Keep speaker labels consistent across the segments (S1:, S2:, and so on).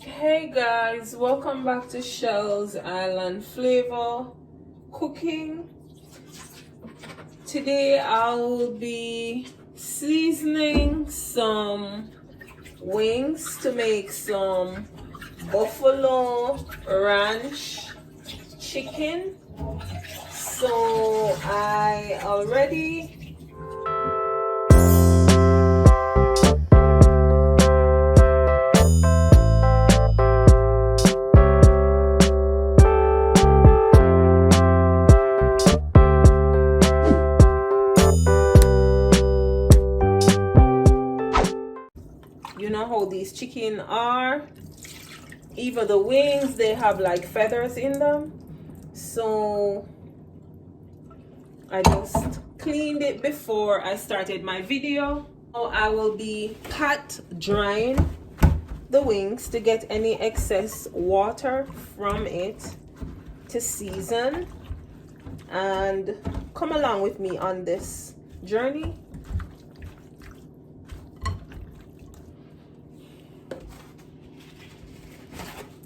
S1: Hey guys, welcome back to Shell's Island Flavor Cooking. Today I'll be seasoning some wings to make some buffalo ranch chicken. So I already how these chicken are, even the wings, they have like feathers in them, so I just cleaned it before I started my video. Now I will be pat drying the wings to get any excess water from it to season, and come along with me on this journey.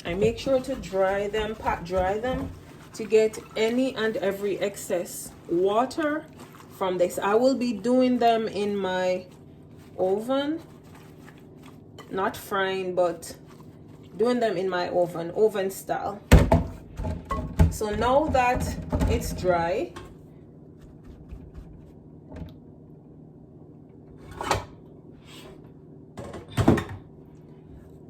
S1: I make sure to dry them, pat dry them, to get any and every excess water from this. I will be doing them in my oven, not frying, but doing them in my oven style. So now that it's dry,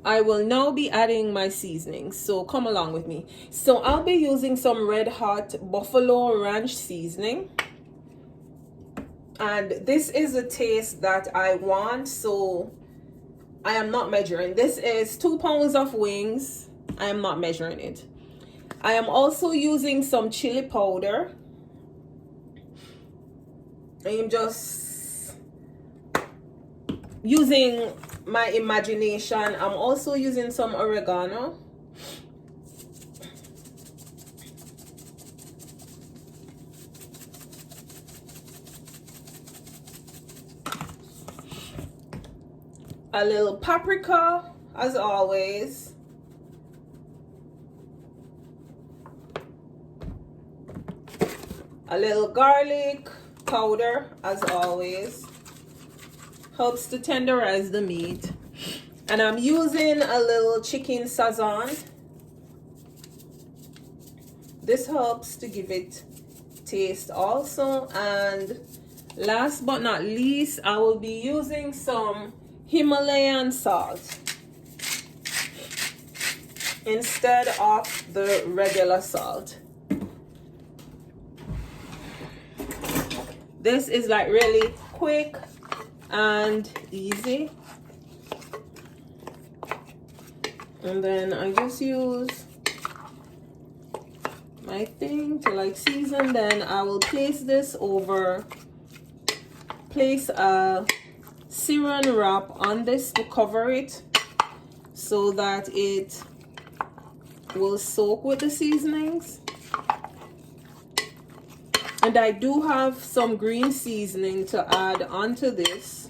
S1: I will now be adding my seasonings, so come along with me. So I'll be using some red hot buffalo ranch seasoning, and this is the taste that I want, so I am not measuring. This is 2 pounds of wings. I am not measuring it. I am also using some chili powder. I am just using my imagination. I'm also using some oregano. A little paprika, as always. A little garlic powder, as always. Helps to tenderize the meat. And I'm using a little chicken sazon. This helps to give it taste also. And last but not least, I will be using some Himalayan salt instead of the regular salt. This is like really quick and easy. And then I just use my thing to like season. Then I will place this over, place a saran wrap on this to cover it so that it will soak with the seasonings. And I do have some green seasoning to add onto this,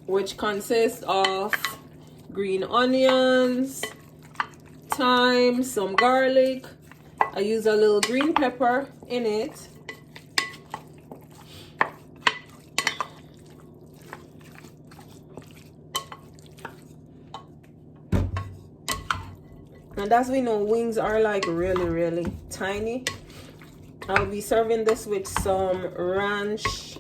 S1: which consists of green onions, thyme, some garlic. I use a little green pepper in it. And as we know, wings are like really tiny. I'll be serving this with some ranch,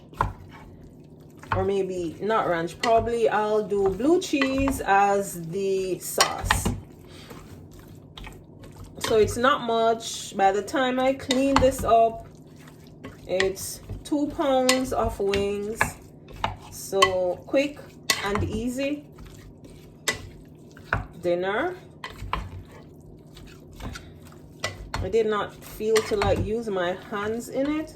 S1: or maybe not ranch, probably I'll do blue cheese as the sauce. So it's not much. By the time I clean this up, it's 2 pounds of wings. So quick and easy dinner. I did not feel to like use my hands in it,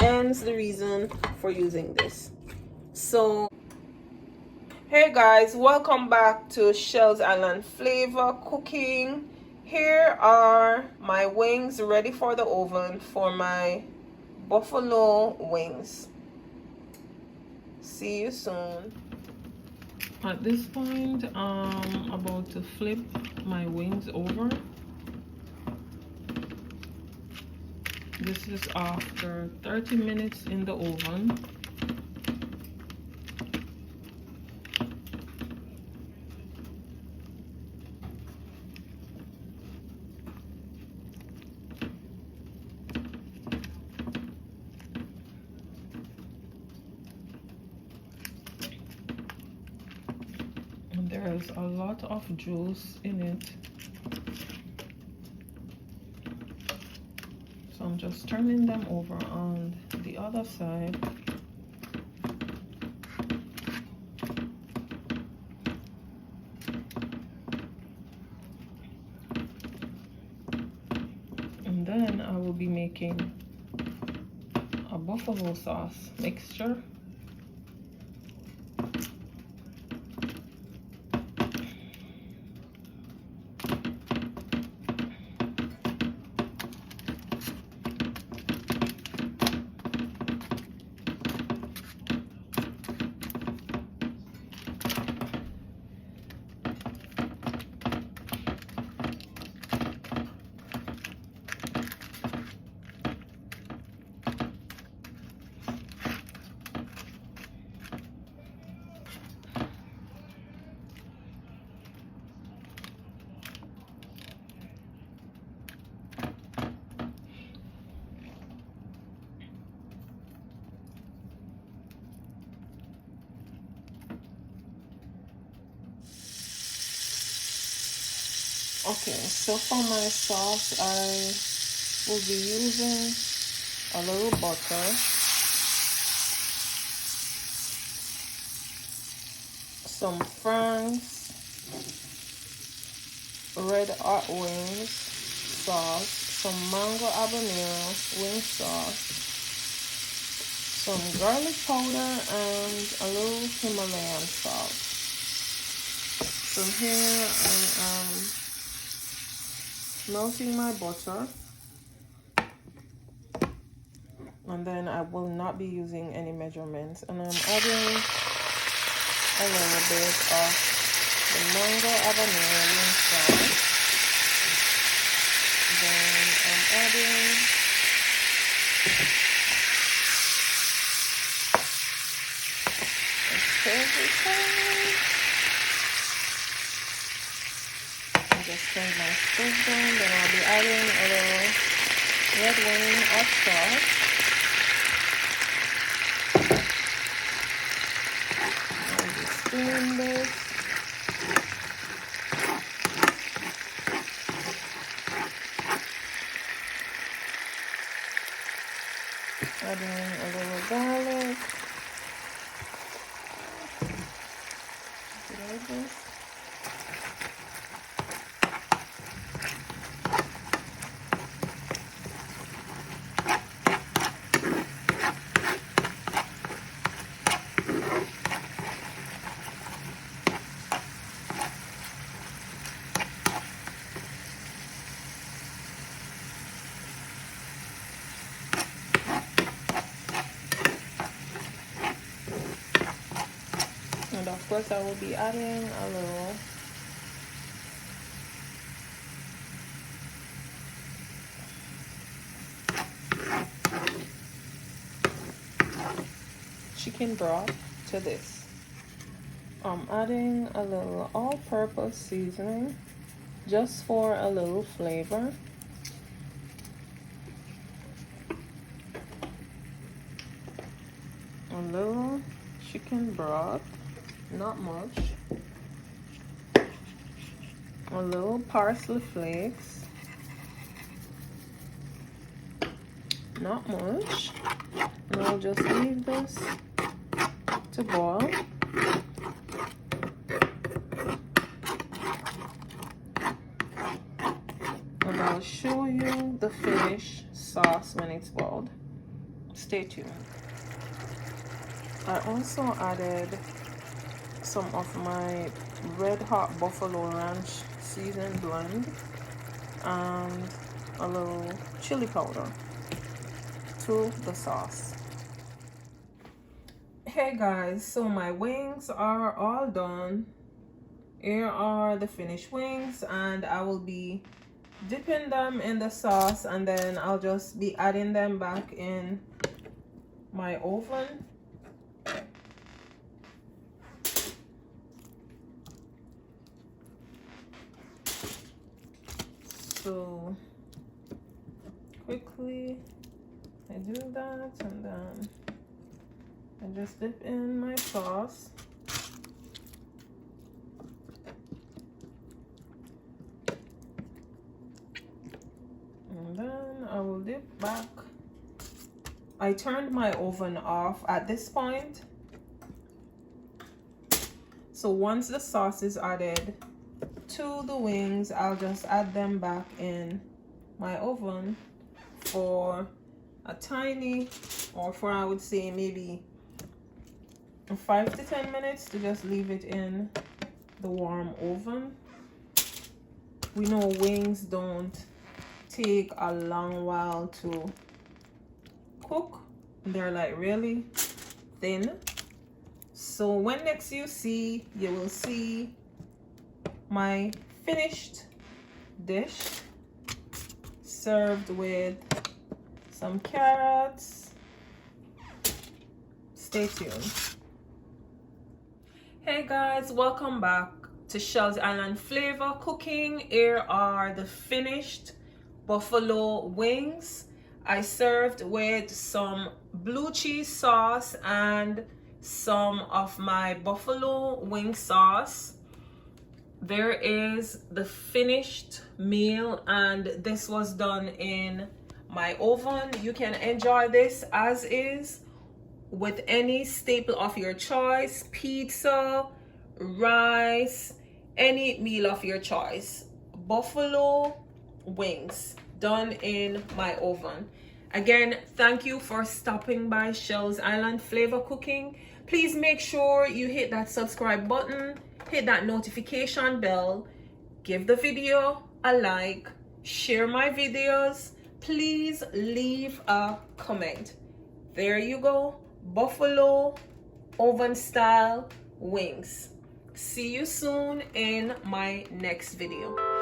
S1: hence the reason for using this. So hey guys, welcome back to Shell's Island Flavor Cooking. Here are my wings ready for the oven for my buffalo wings. See you soon. At this point, I'm about to flip my wings over. This is after 30 minutes in the oven. And there's a lot of juice in it. So I'm just turning them over on the other side. And then I will be making a buffalo sauce mixture. Okay, so for my sauce, I will be using a little butter, some Frank's red hot wings sauce, some mango habanero wing sauce, some garlic powder, and a little Himalayan salt. So here I am melting my butter, and then I will not be using any measurements, and I'm adding a little bit of the mango habanero wing sauce. Then I'm adding a stir. Just turn my stove down. Then I'll be adding a little red wine hot sauce. I'll be stirring this. Adding a little garlic. Like this. And of course I will be adding a little chicken broth to this. I'm adding a little all-purpose seasoning just for a little flavor. A little chicken broth, not much. A little parsley flakes, not much. And I'll just leave this to boil. And I'll show you the finished sauce when it's boiled. Stay tuned. I also added some of my red hot buffalo ranch seasoned blend and a little chili powder to the sauce. Okay guys, so my wings are all done. Here are the finished wings, and I will be dipping them in the sauce, and then I'll just be adding them back in my oven. So quickly I do that, and then I just dip in my sauce. And then I will dip back. I turned my oven off at this point. So once the sauce is added to the wings, I'll just add them back in my oven for a tiny, or for I would say maybe 5 to 10 minutes, to just leave it in the warm oven. We know wings don't take a long while to cook. They're like really thin. So when next you will see my finished dish served with some carrots. Stay tuned. Hey guys, welcome back to Shells Island Flavor Cooking. Here are the finished buffalo wings. I served with some blue cheese sauce and some of my buffalo wing sauce. There is the finished meal, and this was done in my oven. You can enjoy this as is with any staple of your choice, pizza, rice, any meal of your choice. Buffalo wings done in my oven. Again, thank you for stopping by Shells Island Flavor Cooking. Please make sure you hit that subscribe button, hit that notification bell, give the video a like, share my videos. Please leave a comment. There you go, buffalo oven style wings. See you soon in my next video.